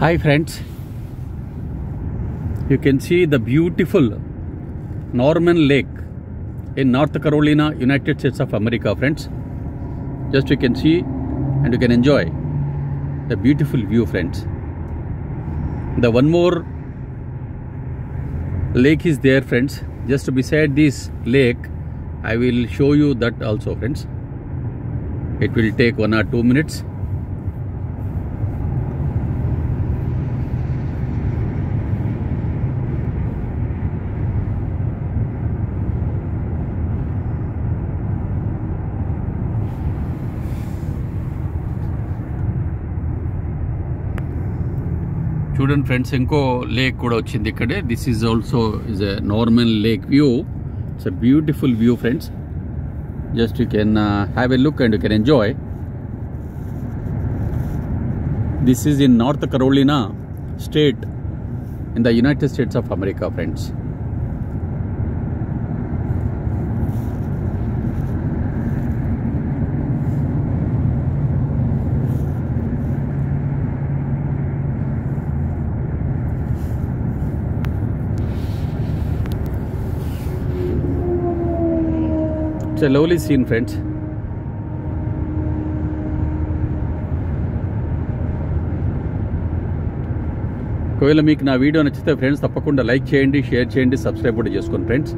Hi friends, you can see the beautiful Norman Lake in North Carolina, United States of America, friends. Just you can see and you can enjoy the beautiful view, friends. The one more lake is there, friends. Just beside this lake, I will show you that also, friends. It will take 1 or 2 minutes. Student friends, inko lake kuda ochindi ikkade. This is also a Norman Lake view. It's a beautiful view, friends. Just you can have a look and you can enjoy. This is in North Carolina state in the United States of America, friends. It's a lovely scene, friends. ఒకవేళ మీకు నా video నచ్చితే friends తప్పకుండా like చేయండి, share చేయండి, subscribe కూడా చేసుకోండి friends.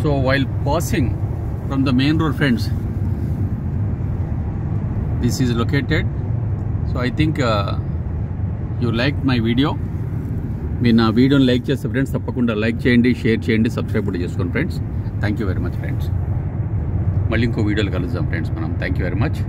So while passing from the main road, friends, this is located. So I think you liked my video. మీరు నా వీడియోని లైక్ చేస్తే ఫ్రెండ్స్ తప్పకుండా లైక్ చేయండి, షేర్ చేయండి, సబ్స్క్రైబ్ కూడా చేసుకోండి friends. Thank you very much friends. మళ్ళీ ఇంకో వీడియోలో కలుద్దాం ఫ్రెండ్స్ మనం. Thank you very much.